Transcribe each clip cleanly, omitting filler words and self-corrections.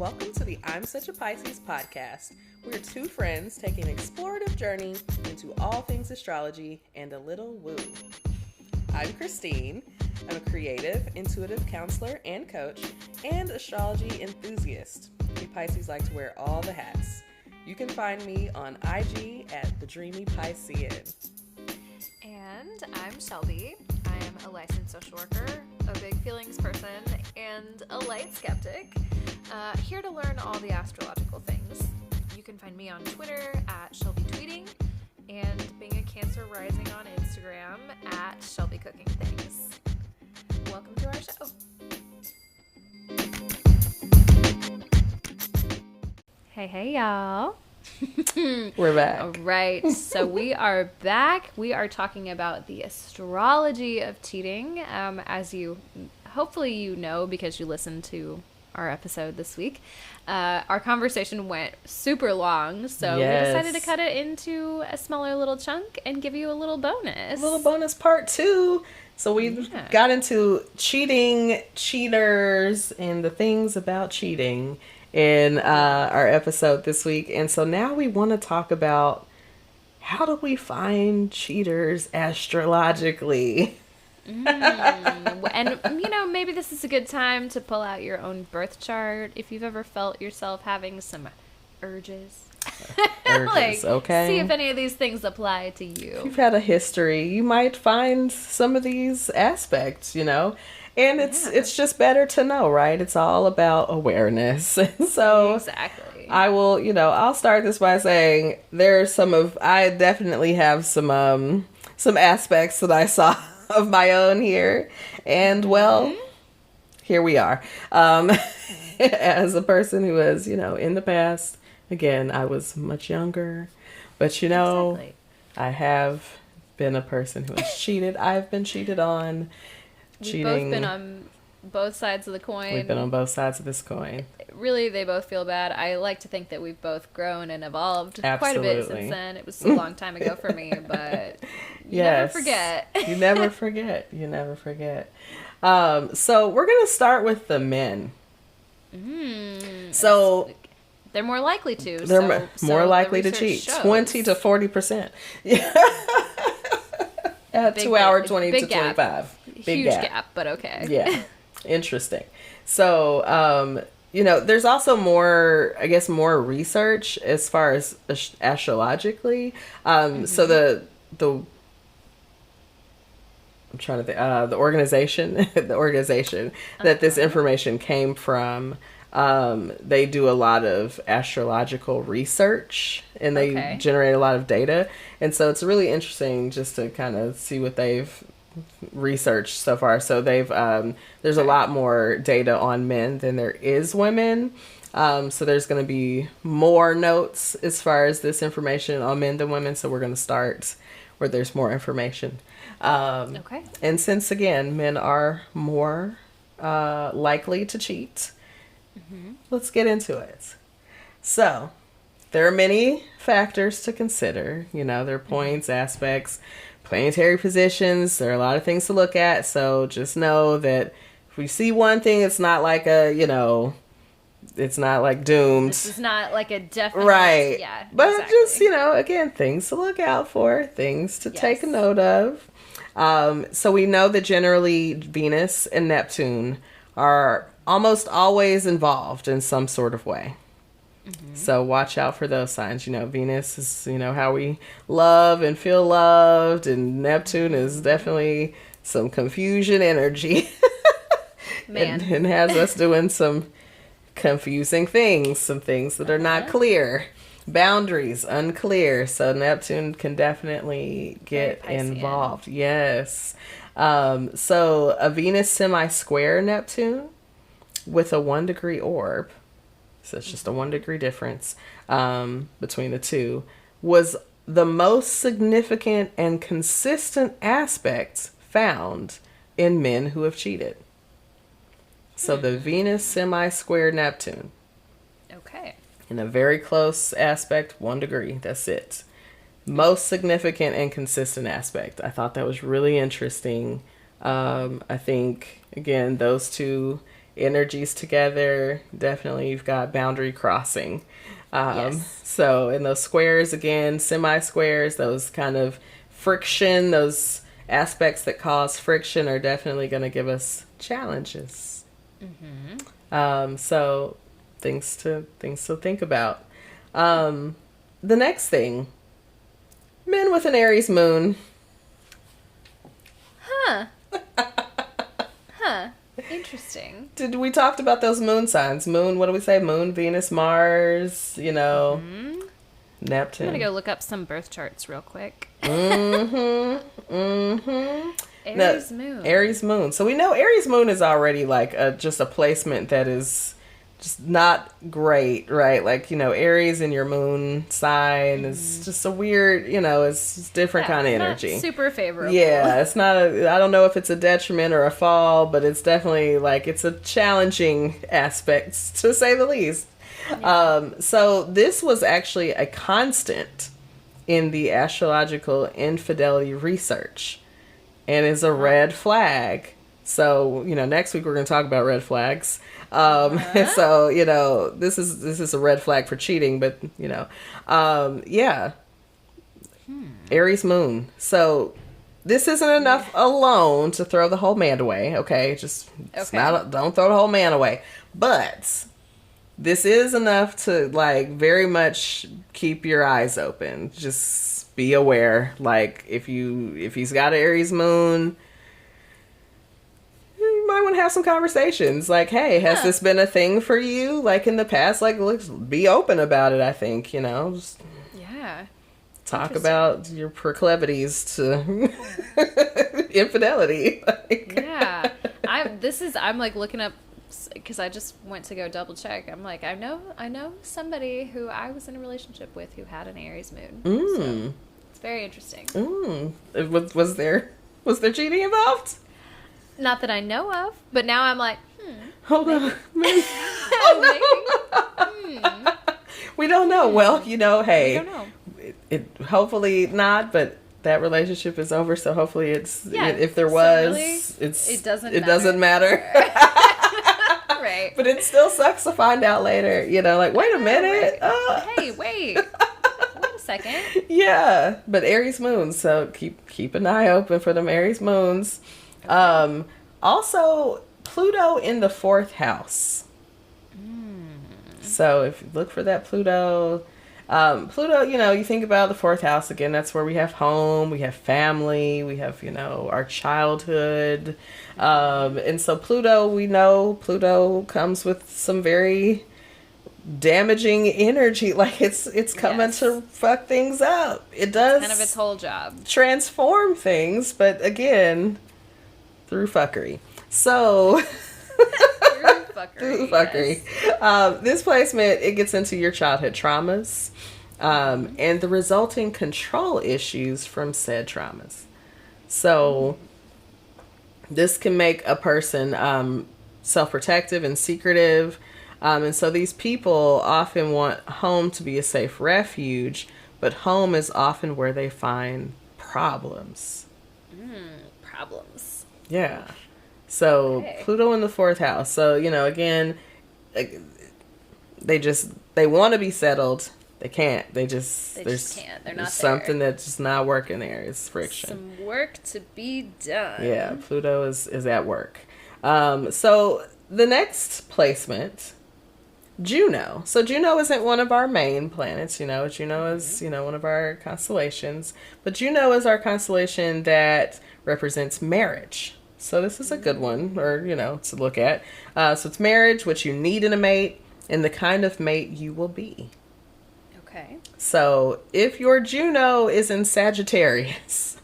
Welcome to the I'm Such a Pisces podcast. We're two friends taking an explorative journey into all things astrology and a little woo. I'm Christine. I'm a creative, intuitive counselor and coach, and astrology enthusiast. We Pisces like to wear all the hats. You can find me on IG at The Dreamy Piscean. And I'm Shelby. I am a licensed social worker, a big feelings person, and a light skeptic. Here to learn all the astrological things. You can find me on Twitter at Shelby Tweeting, and being a Cancer rising on Instagram at Shelby Cooking Things. Welcome to our show. Hey, y'all. We're back. All right, so we are back. We are talking about the astrology of cheating. As you, hopefully you know because you listened to our episode this week. Our conversation went super long, so we decided to cut it into a smaller little chunk and give you a little bonus. A little bonus part 2. So we got into cheating, cheaters, and the things about cheating in our episode this week. And so now we want to talk about how do we find cheaters astrologically? And, you know, maybe this is a good time to pull out your own birth chart if you've ever felt yourself having some urges. Okay. See if any of these things apply to you. If you've had a history, you might find some of these aspects, you know? And it's just better to know, right? It's all about awareness. So exactly. I'll start this by saying I definitely have some aspects that I saw of my own here. And here we are. As a person who has, in the past, again, I was much younger, but exactly. I have been a person who has cheated. I've been cheated on. We've both been on both sides of the coin. We've been on both sides of this coin. Really, they both feel bad. I like to think that we've both grown and evolved quite a bit since then. It was a long time ago for me, but you never forget. You never forget. You never forget. So we're going to start with the men. So they're more likely to. They're more likely to cheat. Shows. 20 to 40%. At 2 hour 20 to 25. Huge gap, but okay. Yeah. Interesting. So, there's also more research as far as astrologically. So the I'm trying to think, the organization that this information came from, they do a lot of astrological research and they generate a lot of data. And so it's really interesting just to kind of see what they've researched so far. So there's a lot more data on men than there is women. So there's going to be more notes as far as this information on men than women. So we're going to start where there's more information. And since, again, men are more likely to cheat, let's get into it. So there are many factors to consider. There are points, aspects, planetary positions. There are a lot of things to look at. So just know that if we see one thing, it's not like it's not like doomed. This is not like a definite. Right. Yeah. But exactly. just, again, things to look out for, things to take a note of. So we know that generally Venus and Neptune are almost always involved in some sort of way. So watch out for those signs. Venus is, how we love and feel loved, and Neptune is definitely some confusion energy. Man. and has us doing some confusing things, some things that are not clear. Boundaries unclear. So Neptune can definitely get involved. Yes. So a Venus semi-square Neptune with a 1 degree orb, so it's just a 1 degree difference between the two, was the most significant and consistent aspect found in men who have cheated. So the Venus semi-square Neptune. Okay. In a very close aspect, 1 degree. That's it. Most significant and consistent aspect. I thought that was really interesting. I think, again, those two energies together. Definitely you've got boundary crossing. Yes. So in those squares, again, semi-squares, those kind of friction, those aspects that cause friction are definitely going to give us challenges. So things to think about. The next thing, men with an Aries moon. Huh. Interesting. We talked about those moon signs? Moon, what do we say? Moon, Venus, Mars, Neptune. I'm gonna go look up some birth charts real quick. Aries Moon. Aries Moon. So we know Aries Moon is already like just a placement that is just not great, right? Like, Aries in your moon sign is just a weird, it's just different kind of energy. Not super favorable. Yeah, it's not I don't know if it's a detriment or a fall, but it's definitely like it's a challenging aspect to say the least. Yeah. So this was actually a constant in the astrological infidelity research and is a red flag. So, next week we're going to talk about red flags. So, this is a red flag for cheating, but, yeah. Aries Moon. So this isn't enough alone to throw the whole man away. Okay. Don't throw the whole man away, but this is enough to like very much keep your eyes open. Just be aware. Like if he's got an Aries Moon, you might want to have some conversations. Like, hey, has this been a thing for you? Like in the past, like let's be open about it. I think, just talk about your proclivities to infidelity. I'm like looking up because I just went to go double check. I'm like, I know somebody who I was in a relationship with who had an Aries Moon. So it's very interesting. Was there cheating involved? Not that I know of, but now I'm like, hold maybe. on. Maybe. We don't know. Well, hey, we don't know. It hopefully not, but that relationship is over. So hopefully it's if there so was, really, it doesn't matter. Right. But it still sucks to find out later. Like, wait a minute. Right. Hey, wait a second. Yeah, but Aries Moon. So keep an eye open for them Aries Moons. Okay. Also, Pluto in the 4th house. So if you look for that Pluto, you think about the 4th house again. That's where we have home, we have family, we have, our childhood. And so we know Pluto comes with some very damaging energy. Like it's coming to fuck things up. It does. It's kind of its whole job. Transform things, but again, through fuckery. So through fuckery. Yes. This placement, it gets into your childhood traumas and the resulting control issues from said traumas. So this can make a person self-protective and secretive. And so these people often want home to be a safe refuge, but home is often where they find problems. Problems. Yeah. So Pluto in the 4th house. So, again, they want to be settled. They can't. They just can't. They're not something that's just not working there. It's friction. Some work to be done. Yeah. Pluto is at work. So the next placement, Juno. So Juno isn't one of our main planets, Juno is, one of our constellations. But Juno is our constellation that represents marriage. So this is a good one, or, to look at. So it's marriage, what you need in a mate, and the kind of mate you will be. Okay. So if your Juno is in Sagittarius.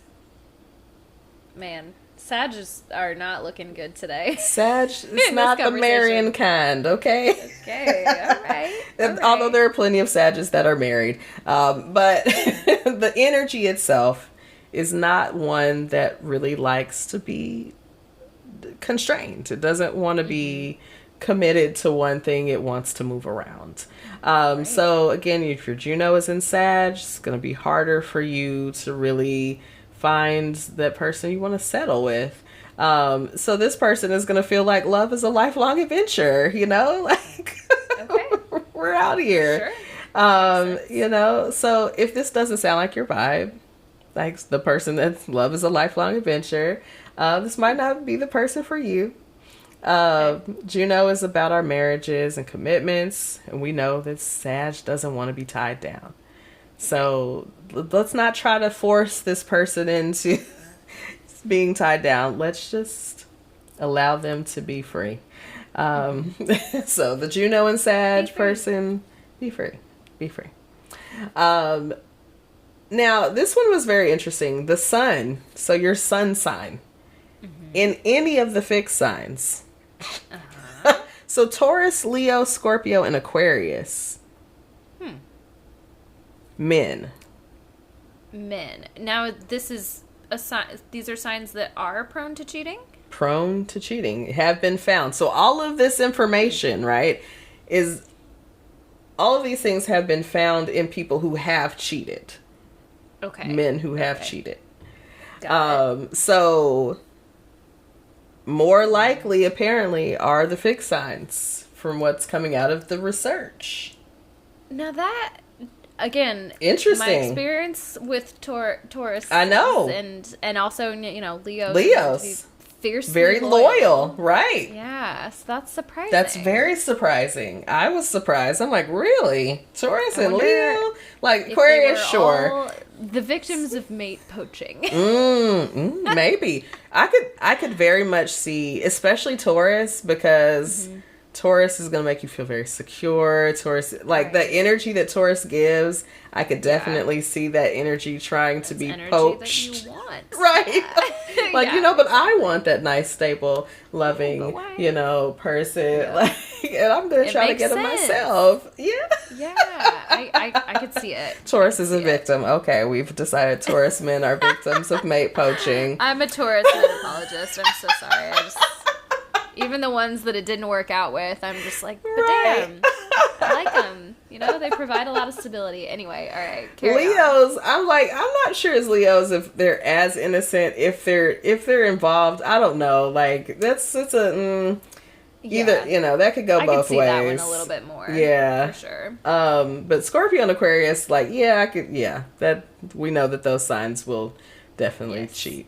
Man, Sagittarius are not looking good today. Sag is not the Marian kind, okay? Okay, all right. Although there are plenty of Sagittarius that are married. But the energy itself is not one that really likes to be constrained. It doesn't want to be committed to one thing. It wants to move around. So again, if your Juno is in Sag, it's going to be harder for you to really find that person you want to settle with. So this person is going to feel like love is a lifelong adventure, like Okay. we're out here. Sure. So if this doesn't sound like your vibe, like the person that love is a lifelong adventure, this might not be the person for you. Juno is about our marriages and commitments, and we know that Sag doesn't want to be tied down. So let's not try to force this person into being tied down. Let's just allow them to be free. So the Juno and Sag person, be free. Be free. Now, this one was very interesting. The sun. So your sun sign. In any of the fixed signs. So Taurus, Leo, Scorpio, and Aquarius. Men. Now, this is a sign. These are signs that are prone to cheating? Prone to cheating. Have been found. So all of this information, right, all of these things have been found in people who have cheated. Okay. Men who have cheated. Got it. So more likely, apparently, are the fixed signs from what's coming out of the research. Now that, again, interesting. My experience with Taurus. I know. And also, Leos. Fiercely very loyal, right? Yes, that's surprising. That's very surprising. I was surprised. I'm like, really? Taurus and Leo? Like, Aquarius, sure. The victims of mate poaching. Maybe. I could very much see, especially Taurus, because Taurus is going to make you feel very secure. Taurus, like the energy that Taurus gives, I could definitely see that energy trying to be poached. That you want. Right. Like, but I want that nice, stable, loving, person. Yeah. Like, and I'm going to try to get it myself. Yeah. Yeah. I could see it. Taurus is a victim. Okay. We've decided Taurus men are victims of mate poaching. I'm a Taurus men apologist. I'm so sorry. Even the ones that it didn't work out with, I'm just like, but damn, I like them. They provide a lot of stability. Anyway, all right. Leos, on. I'm not sure as Leos if they're as innocent, if they're involved. I don't know. Like it's either that could go both ways. I could see that one a little bit more. Yeah, for sure. But Scorpio and Aquarius, that we know that those signs will definitely cheat.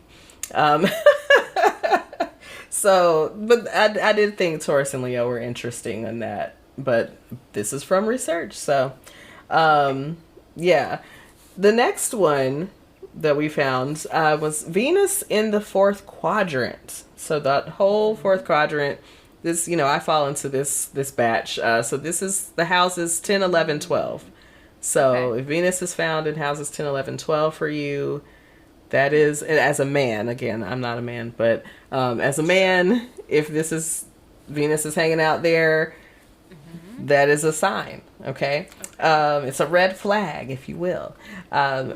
So, but I did think Taurus and Leo were interesting in that, but this is from research. So, yeah. The next one that we found was Venus in the fourth quadrant. So that whole fourth quadrant, this, I fall into this batch. So this is the houses 10, 11, 12. So if Venus is found in houses 10, 11, 12 for you, that is, as a man, again, I'm not a man, but as a man, if Venus is hanging out there, that is a sign, okay? It's a red flag, if you will.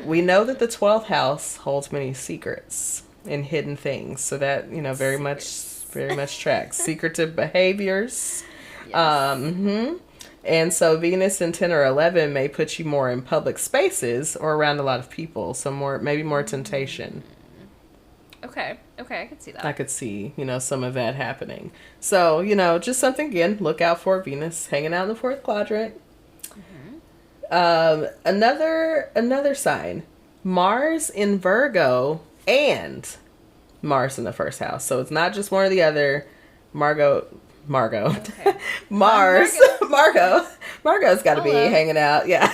We know that the 12th house holds many secrets and hidden things, so that, very much tracks. Secretive behaviors. Yes. And so Venus in 10 or 11 may put you more in public spaces or around a lot of people. So maybe more temptation. Okay, I could see that. I could see, some of that happening. So, just something, again, look out for Venus hanging out in the fourth quadrant. Another sign, Mars in Virgo and Mars in the first house. So it's not just one or the other. Margot. Okay. Mars. Margot's got to be hanging out. Yeah.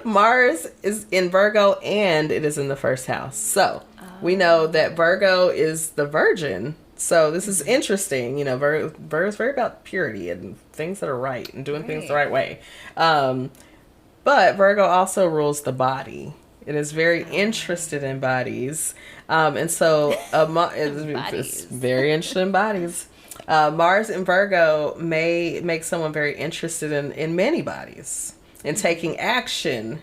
Mars is in Virgo and it is in the first house. So we know that Virgo is the virgin. So this is interesting. Virgo's very about purity and things that are right and doing things the right way. But Virgo also rules the body. It is very interested in bodies. And so it's very interested in bodies. Mars in Virgo may make someone very interested in many bodies and taking action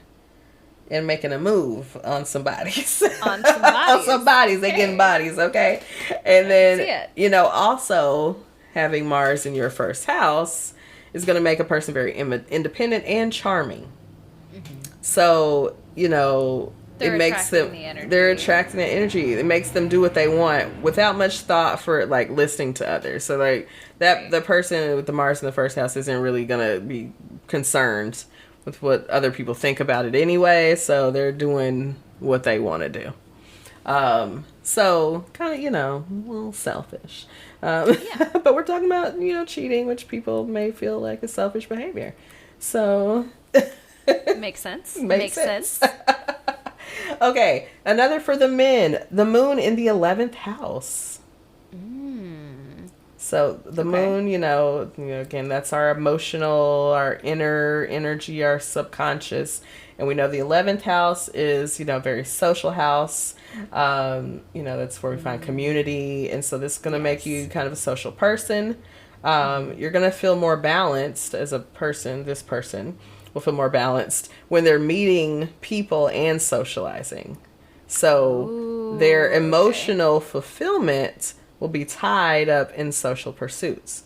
and making a move on some bodies. On some bodies. They getting bodies, okay? And then, also having Mars in your first house is going to make a person very independent and charming. So, they're attracting the energy. It makes them do what they want without much thought for like listening to others. So like that the person with the Mars in the first house isn't really gonna be concerned with what other people think about it anyway. So they're doing what they want to do. So kind of, a little selfish. But we're talking about, cheating, which people may feel like is selfish behavior. So makes sense. Makes sense. Okay, another for the men. The moon in the 11th house. So the moon, again, that's our emotional, our inner energy, our subconscious. And we know the 11th house is, very social house. That's where we find community. And so this is going to make you kind of a social person. You're going to feel more balanced as a person. This person will feel more balanced when they're meeting people and socializing. So their emotional fulfillment will be tied up in social pursuits.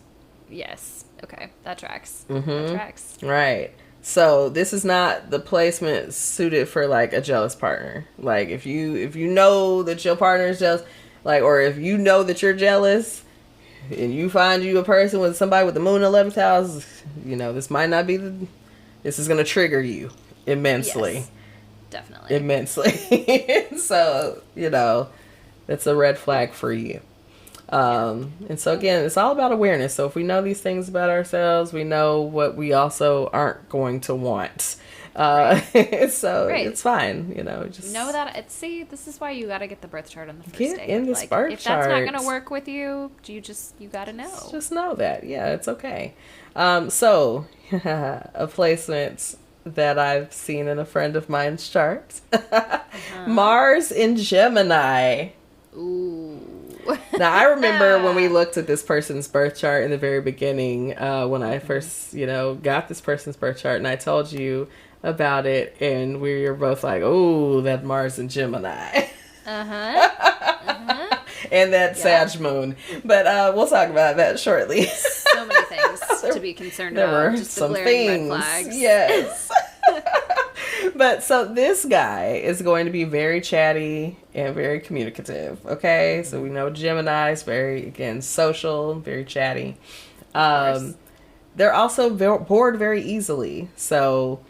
Yes. Okay. That tracks. That tracks. Right. So this is not the placement suited for like a jealous partner. Like if you know that your partner is jealous, like, or if you know that you're jealous and you find you a person with somebody with the moon in 11th house, this might not be this is going to trigger you immensely. Yes, definitely. Immensely. So, that's a red flag for you. And so again, it's all about awareness. So if we know these things about ourselves, we know what we also aren't going to want. So it's fine, just know that. This is why you got to get the birth chart on the first get day. in this birth if chart. If that's not going to work with you, you got to know. Just know that. Yeah, it's okay. So a placement that I've seen in a friend of mine's chart. Mars in Gemini. Ooh. Now, I remember when we looked at this person's birth chart in the very beginning, when I first, got this person's birth chart, and I told you about it, and we were both like, oh, that Mars in Gemini. And that Sag moon. But we'll talk about that shortly. So many things to be concerned about. There were just some things. Red flags. Yes. But so this guy is going to be very chatty and very communicative. Okay, so we know Gemini is very, again, social, very chatty. They're also bored very easily. So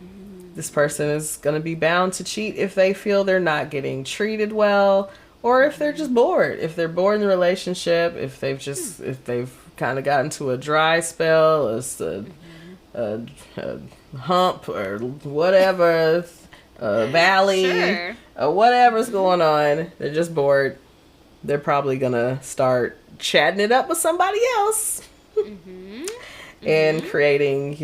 this person is going to be bound to cheat if they feel they're not getting treated well, or if they're just bored. If they're bored in the relationship, if they've kind of gotten to a dry spell, a hump or whatever, a valley, or whatever's going on, they're just bored. They're probably gonna start chatting it up with somebody else and creating,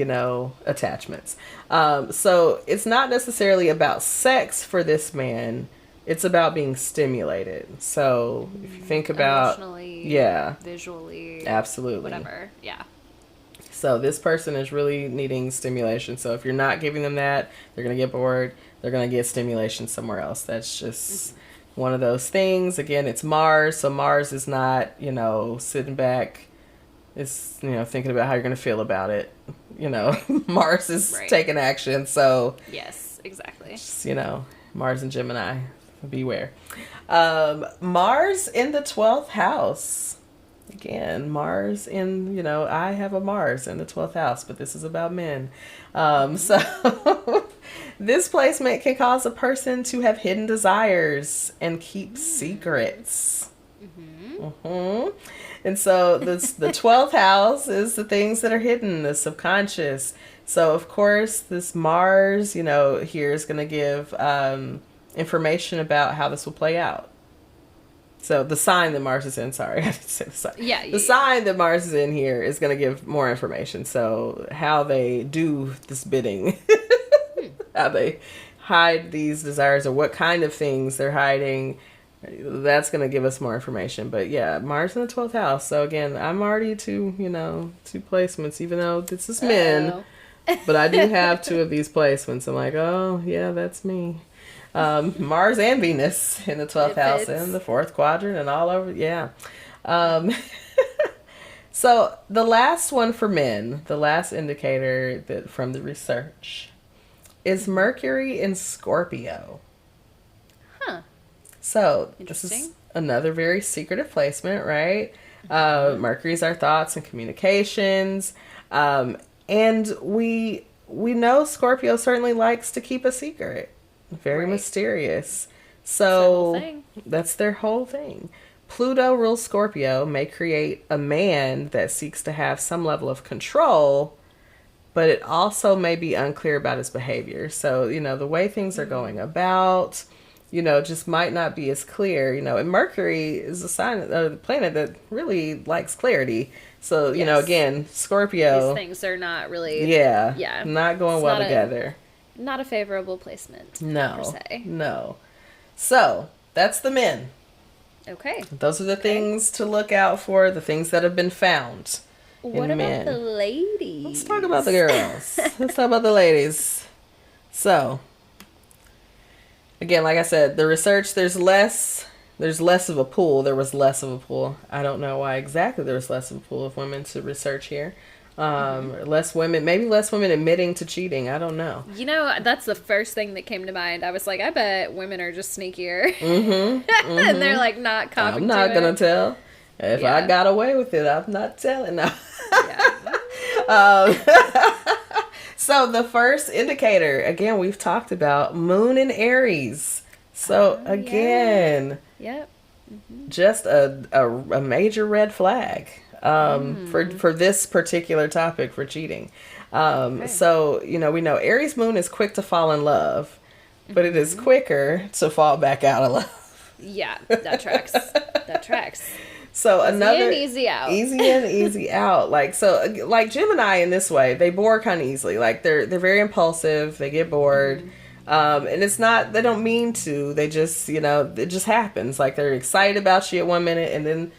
attachments. So it's not necessarily about sex for this man. It's about being stimulated. So if you think about emotionally, visually, absolutely, whatever, So this person is really needing stimulation. So if you're not giving them that, they're going to get bored. They're going to get stimulation somewhere else. That's just one of those things. Again, it's Mars. So Mars is not, sitting back. It's, thinking about how you're going to feel about it. Mars is taking action. So yes, exactly. Just, Mars and Gemini, beware. Mars in the 12th house. Again, Mars in, I have a Mars in the 12th house, but this is about men. So this placement can cause a person to have hidden desires and keep secrets. And so the 12th house is the things that are hidden, the subconscious. So, of course, this Mars, here is going to give information about how this will play out. So the sign that Mars is in, sorry, I didn't say the sign. The sign that Mars is in here is going to give more information. So how they do this bidding, how they hide these desires, or what kind of things they're hiding, that's going to give us more information. But yeah, Mars in the 12th house. So again, I'm already two placements, even though this is men, but I do have two of these placements. I'm like, oh yeah, that's me. Mars and Venus in the 12th house and the 4th quadrant and all over. Yeah. So the last one for men, the last indicator that from the research is Mercury in Scorpio. So this is another very secretive placement, right? Mercury's our thoughts and communications. And we know Scorpio certainly likes to keep a secret. Very mysterious. So that's their whole thing. Pluto rules Scorpio, may create a man that seeks to have some level of control, but it also may be unclear about his behavior. So, the way things are going about, just might not be as clear, and Mercury is a sign of the planet that really likes clarity. So, again, Scorpio. These things are not really. Yeah. Not going well together. Not a favorable placement. No. Per se. No. So, that's the men. Okay. Those are the things to look out for, the things that have been found. What about the ladies? Let's talk about the girls. Let's talk about the ladies. So, again, like I said, the research, there's less of a pool. There was less of a pool. I don't know why exactly there was less of a pool of women to research here. Less women admitting to cheating. I don't know. That's the first thing that came to mind. I was like, I bet women are just sneakier. And they're like not copping. I'm not going to tell. If I got away with it, I'm not telling. No. So the first indicator, again, we've talked about Moon in Aries. So again, just a major red flag. For this particular topic, for cheating. So, we know Aries Moon is quick to fall in love, but it is quicker to fall back out of love. Yeah, that tracks. So easy out. Easy in, easy out. Like Gemini in this way, they bore kind of easily. Like they're very impulsive. They get bored. And it's not, they don't mean to, they just, it just happens. Like they're excited about you at one minute, and then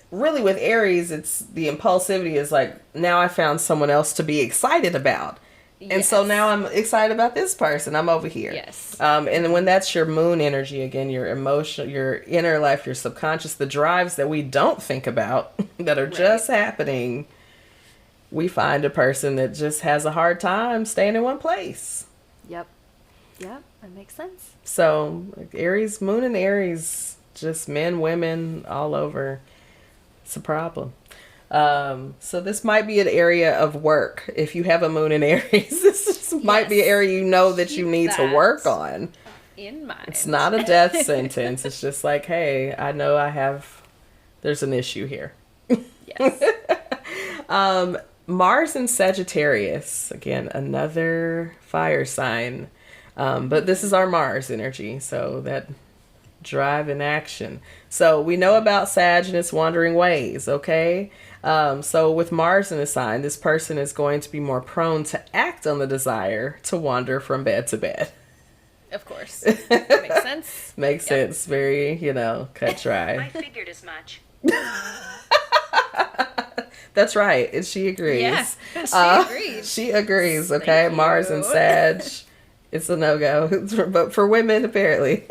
really with Aries, it's the impulsivity is like, now I found someone else to be excited about. Yes. And so now I'm excited about this person. I'm over here. Yes. And when that's your moon energy, again, your emotion, your inner life, your subconscious, the drives that we don't think about that are just happening, we find a person that just has a hard time staying in one place. Yep, that makes sense. So Aries, Moon and Aries, just men, women, all over. It's a problem. So this might be an area of work. If you have a Moon in Aries, this might be an area that you need to work on. In mind. It's not a death sentence. It's just like, hey, I know there's an issue here. Yes. Mars in Sagittarius, again, another fire sign. But this is our Mars energy, so that drive and action. So we know about Sag and its wandering ways, okay? So with Mars in the sign, this person is going to be more prone to act on the desire to wander from bed to bed. Of course. Makes sense. Makes sense. Very, cut dry. I figured as much. That's right. And she agrees. Yeah, she agrees. She agrees, okay? Mars and Sag. It's a no-go, but for women, apparently.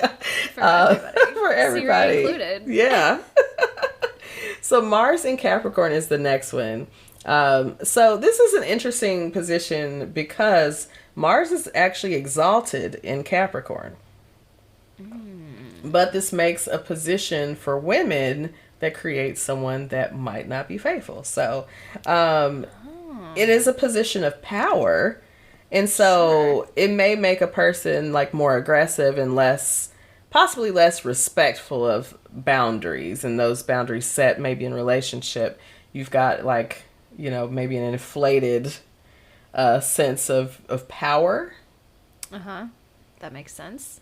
For everybody. For everybody. Siri included. Yeah. So Mars in Capricorn is the next one. So this is an interesting position because Mars is actually exalted in Capricorn. But this makes a position for women that creates someone that might not be faithful. So it is a position of power. And so it may make a person like more aggressive and possibly less respectful of boundaries, and those boundaries set maybe in relationship. You've got maybe an inflated sense of power. That makes sense.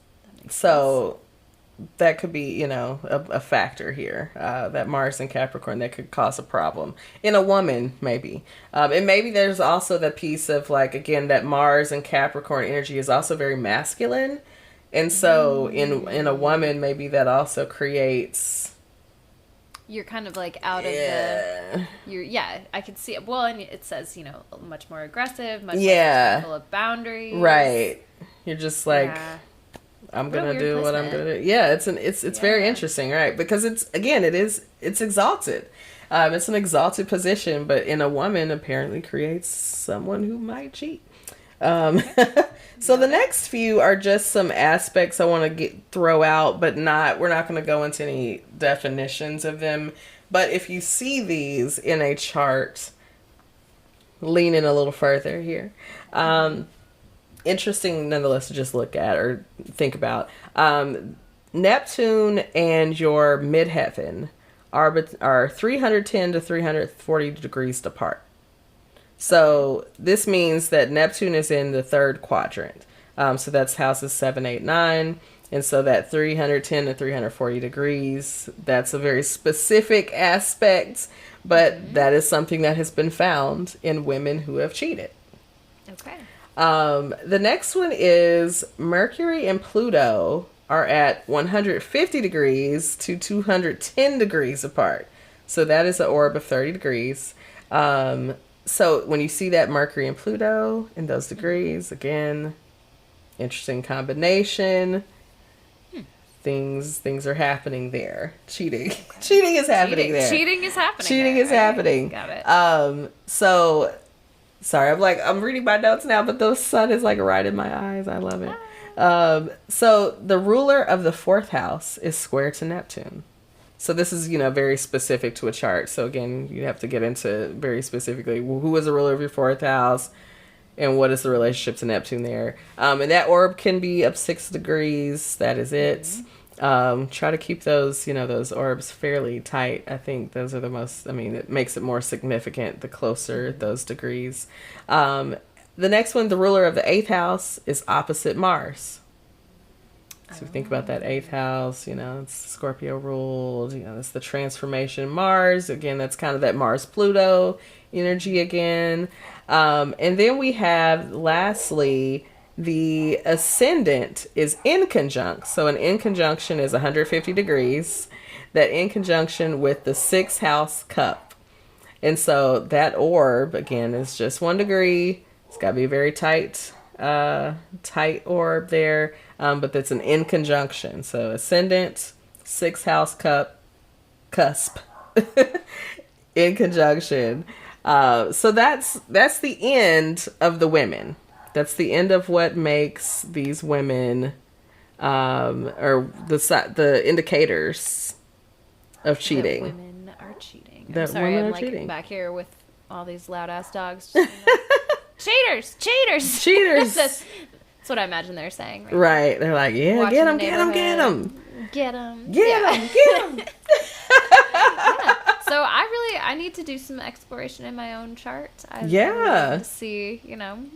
That could be, a factor here, that Mars and Capricorn that could cause a problem in a woman, maybe. And maybe there's also the piece of again, that Mars and Capricorn energy is also very masculine. And so in a woman, maybe that also creates. You're kind of out of the. I could see it. Well, and it says, much more aggressive, much more respectful of boundaries. Right. You're just I'm gonna do what I'm gonna do. Yeah, it's very interesting, right? Because it's exalted. It's an exalted position, but in a woman apparently creates someone who might cheat. So the next few are just some aspects I want to throw out, but we're not going to go into any definitions of them. But if you see these in a chart, lean in a little further here. Interesting nonetheless to just look at or think about. Neptune and your midheaven are 310 to 340 degrees apart. So this means that Neptune is in the third quadrant. So that's houses 7, 8, 9. And so that 310 to 340 degrees, that's a very specific aspect, but that is something that has been found in women who have cheated. Okay. The next one is Mercury and Pluto are at 150 degrees to 210 degrees apart. So that is an orb of 30 degrees. So when you see that Mercury and Pluto in those degrees, again, interesting combination. Things are happening there. Cheating. Cheating is happening there. Cheating is happening. Cheating is happening. Got it. So sorry, I'm reading my notes now, but the sun is like right in my eyes. I love it. So the ruler of the fourth house is square to Neptune. So this is, very specific to a chart. So again, you have to get into very specifically who is the ruler of your fourth house and what is the relationship to Neptune there. And that orb can be up 6 degrees. That is it. Try to keep those, those orbs fairly tight. I think those are the most, it makes it more significant the closer those degrees. The next one, the ruler of the 8th house is opposite Mars. So think about that 8th house, it's Scorpio ruled, it's the transformation Mars. Again, that's kind of that Mars-Pluto energy again. And then we have, lastly, the ascendant is in conjunct. So an in conjunction is 150 degrees. That in conjunction with the 6th house cup. And so that orb, again, is just 1 degree. It's got to be a very tight orb there. But that's an in conjunction. So ascendant, 6th house cusp, in conjunction. So that's the end of the women. That's the end of what makes these women, or the indicators of cheating. That women are cheating. I'm sorry, I'm cheating. Back here with all these loud ass dogs. Cheaters! That's what I imagine they're saying. Right. They're like, yeah, get them. Yeah. So I need to do some exploration in my own chart. To see,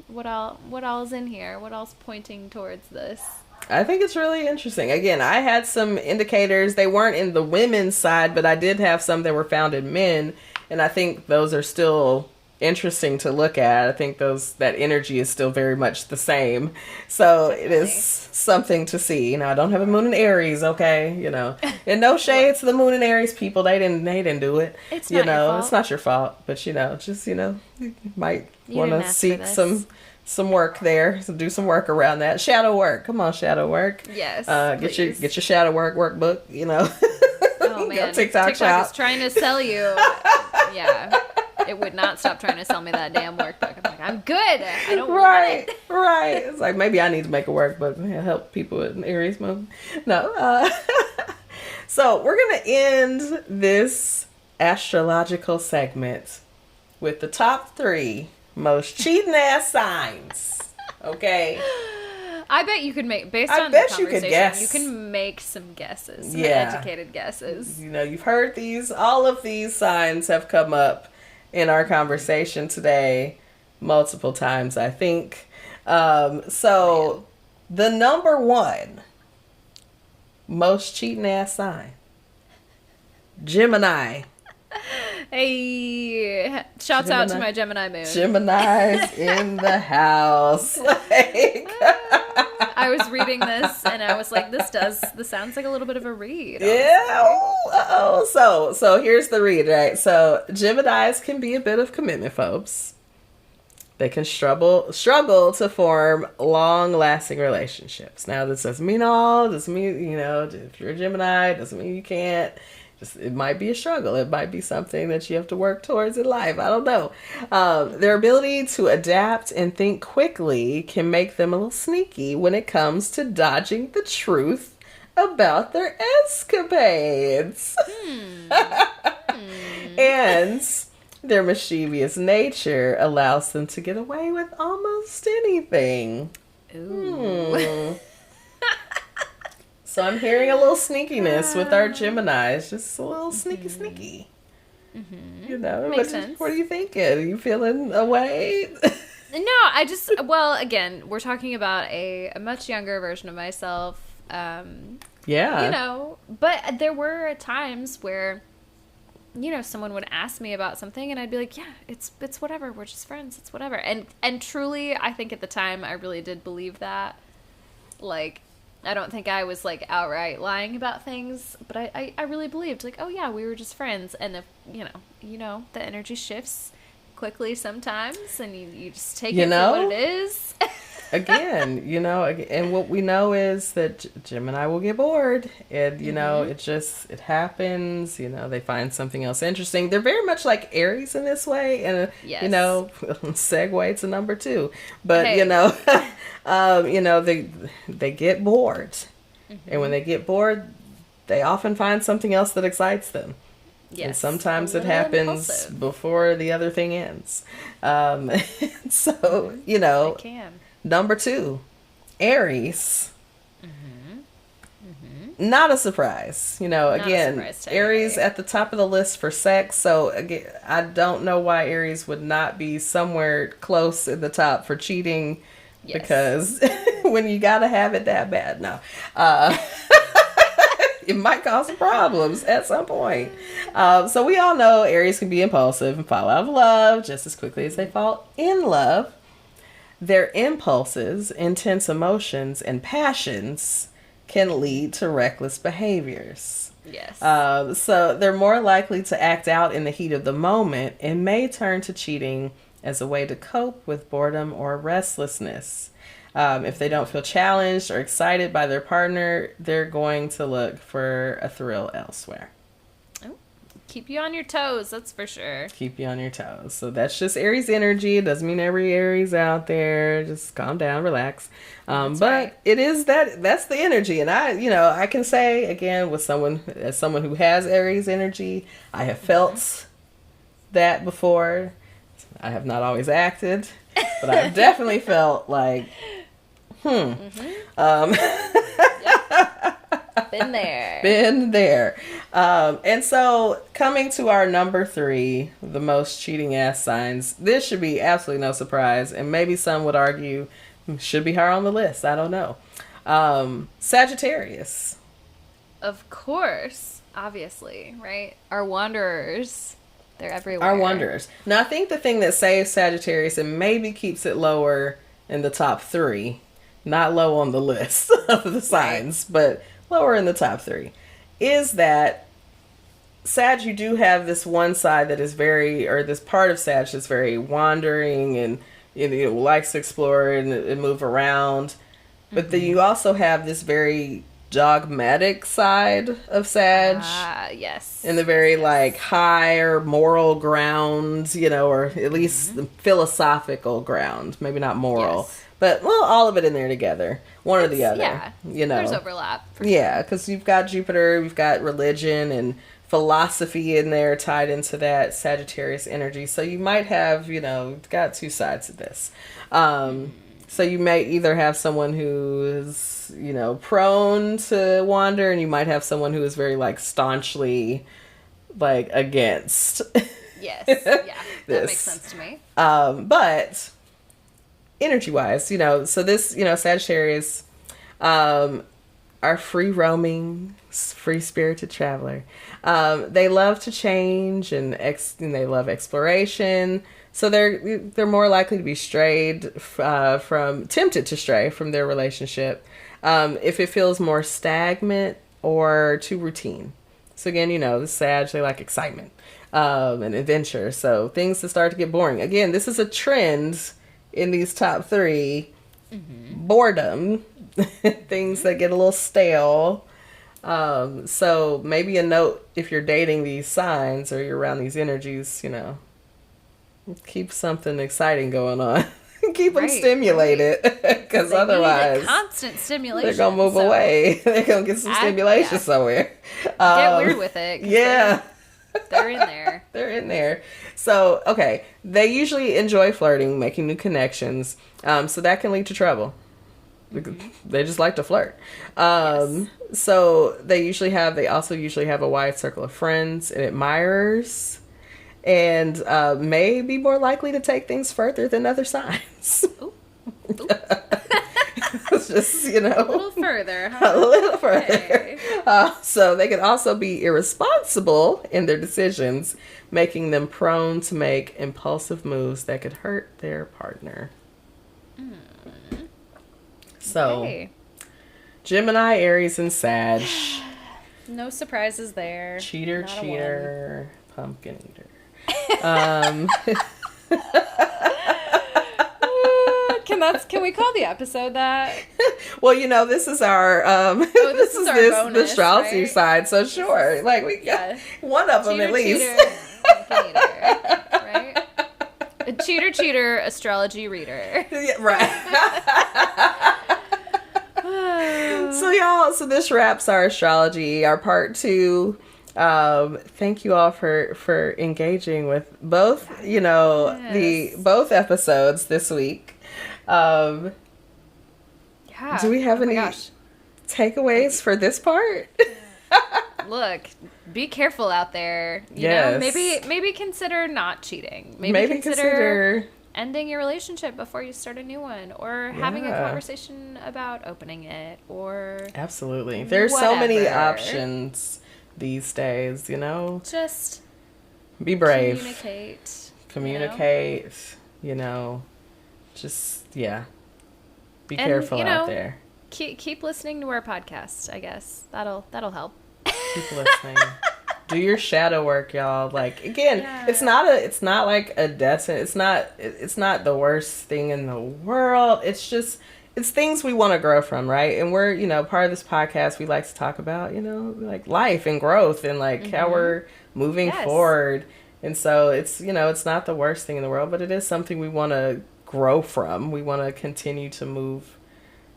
what all is in here, what all's pointing towards this. I think it's really interesting. Again, I had some indicators. They weren't in the women's side, but I did have some that were found in men, and I think those are still interesting to look at. I think that energy is still very much the same. So definitely. It is something to see. I don't have a moon in Aries, okay? And no shade to the moon in Aries people. They didn't do it. It's not your fault. It's not your fault. But you might want to seek some work there. So do some work around that. Shadow work. Come on, shadow work. Yes. Get your shadow work workbook, Oh man. TikTok is trying to sell you. Yeah. It would not stop trying to sell me that damn workbook. I'm like, I'm good. I don't want it. Right. It's like, maybe I need to make a workbook to help people with Aries Moon. No. So we're going to end this astrological segment with the top 3 most cheating ass signs. Okay. I bet you could make, based on the conversation, you can make some guesses. Some educated guesses. You've heard all of these signs have come up in our conversation today multiple times, I think. So the number 1 most cheating ass sign, Gemini. Hey, shouts out to my Gemini moon. Gemini's in the house. I was reading this and I was like, this sounds like a little bit of a read. Yeah. So here's the read, right? So Geminis can be a bit of commitment phobes. They can struggle to form long-lasting relationships. Now, this doesn't mean all. Doesn't mean, if you're a Gemini, doesn't mean you can't. it might be a struggle. It might be something that you have to work towards in life. I don't know. Their ability to adapt and think quickly can make them a little sneaky when it comes to dodging the truth about their escapades. And their mischievous nature allows them to get away with almost anything. Ooh. So I'm hearing a little sneakiness with our Geminis. Just a little sneaky. You know, Makes sense. What are you thinking? Are you feeling away? No, well, again, we're talking about a much younger version of myself. Yeah. You know, but there were times where, you know, someone would ask me about something and I'd be like, yeah, it's whatever. We're just friends. It's whatever. And truly, I think at the time I really did believe that. Like, I don't think I was like outright lying about things, but I really believed like, oh yeah, we were just friends. And if, you know, the energy shifts quickly sometimes and you just take it for what it is. Again, you know, and what we know is that Gemini will get bored, and you know, it happens. You know, they find something else interesting. They're very much like Aries in this way, and you know, segue to number 2. But you know, they get bored, and when they get bored, they often find something else that excites them. Yes. And sometimes it happens before the other thing ends. So you know, it can. Number 2, Aries. Not a surprise. You know, again, Aries at the top of the list for sex. So, again, I don't know why Aries would not be somewhere close in the top for cheating. Yes. Because when you got to have it that bad. No. It might cause some problems at some point. So, we all know Aries can be impulsive and fall out of love just as quickly as they fall in love. Their impulses, intense emotions, and passions can lead to reckless behaviors. Yes. So they're more likely to act out in the heat of the moment and may turn to cheating as a way to cope with boredom or restlessness. If they don't feel challenged or excited by their partner, they're going to look for a thrill elsewhere. Keep you on your toes, that's for sure. Keep you on your toes. So that's just Aries energy. It doesn't mean every Aries out there. Just calm down, relax. But right. It is that's the energy. And I can say again as someone who has Aries energy, I have felt that before. I have not always acted, but I've definitely felt like, Been there. And so coming to our number 3, the most cheating ass signs, this should be absolutely no surprise. And maybe some would argue should be higher on the list. I don't know. Sagittarius. Of course. Obviously, right? Our wanderers. They're everywhere. Our wanderers. Now, I think the thing that saves Sagittarius and maybe keeps it lower in the top 3, not low on the list of the signs, but lower in the top 3, is that Sag, you do have this one side that is this part of Sag that's very wandering and likes to explore and move around. But then you also have this very dogmatic side of Sag. Yes. In the very higher moral ground, or at least the philosophical ground. Maybe not moral. Yes. But, all of it in there together. One or the other. Yeah. There's overlap. Yeah, because you've got Jupiter, you've got religion and philosophy in there tied into that Sagittarius energy. So you might have, got 2 sides of this. So you may either have someone who is, prone to wander, and you might have someone who is very, staunchly, against. Yes. Yeah. That makes sense to me. But energy-wise, so this, Sagittarius are free-roaming, free-spirited traveler. They love to change and they love exploration. So they're more likely to be tempted to stray from their relationship if it feels more stagnant or too routine. So again, the Sag, they like excitement and adventure. So things that start to get boring. Again, this is a trend in these top 3. Boredom, things that get a little stale. So maybe a note if you're dating these signs or you're around these energies, you know, keep something exciting going on. Keep them stimulated, because otherwise constant stimulation. They're gonna move away. They're gonna get some stimulation somewhere. Get weird with it. Yeah, they're in there. They're in there. So okay, they usually enjoy flirting, making new connections. So that can lead to trouble. They just like to flirt. So they also usually have a wide circle of friends and admirers, and may be more likely to take things further than other signs. Ooh. It's just, you know, a little further, huh? A little further. Okay. So they can also be irresponsible in their decisions, making them prone to make impulsive moves that could hurt their partner. So, Gemini, Aries, and Sag. No surprises there. Cheater, pumpkin eater. Can we call the episode that? Well, you know, this is our this is our bonus, the astrology right? side. So sure, like we got one of them at least. Cheater, right? A cheater, astrology reader. Yeah, right. So this wraps our astrology, our part 2. Thank you all for engaging with both, you know, both episodes this week. Do we have any takeaways for this part? Look, be careful out there. You know, maybe consider not cheating. Maybe consider ending your relationship before you start a new one, or having a conversation about opening it, or absolutely. There's so many options these days, you know. Just be brave. Communicate. You know, just be careful out there. Keep listening to our podcast. I guess that'll help. Keep listening. Do your shadow work, y'all. Like, again, it's not like a death sentence. It's not the worst thing in the world. It's things we want to grow from, right? And we're, you know, part of this podcast, we like to talk about, you know, like life and growth and like how we're moving forward. And so it's, you know, it's not the worst thing in the world, but it is something we want to grow from. We want to continue to move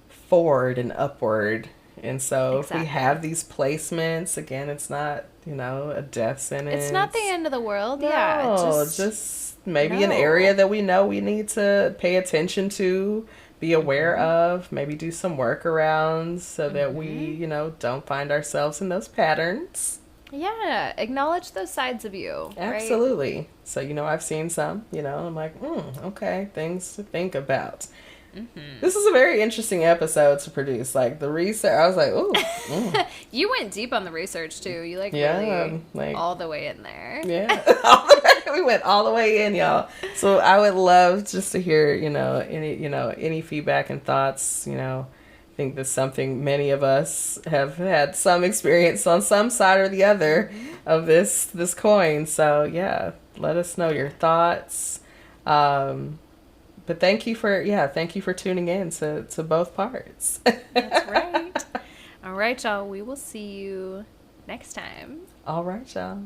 forward and upward. And so if we have these placements, again, it's not, you know, a death sentence. It's not the end of the world. No, just maybe an area that we know we need to pay attention to, be aware of, maybe do some workarounds so that we, you know, don't find ourselves in those patterns. Yeah, acknowledge those sides of you. Absolutely. Right? So, you know, I've seen some, you know, I'm like, okay, things to think about. This is a very interesting episode to produce. Like the research, I was like, ooh. You went deep on the research too. You really all the way in there. Yeah, we went all the way in, y'all. So I would love just to hear, any feedback and thoughts. You know, I think that's something many of us have had some experience on some side or the other of this coin. So yeah, let us know your thoughts. But thank you for tuning in to both parts. That's right. All right, y'all. We will see you next time. All right, y'all.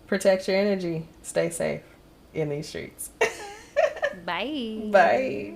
Protect your energy. Stay safe in these streets. Bye. Bye.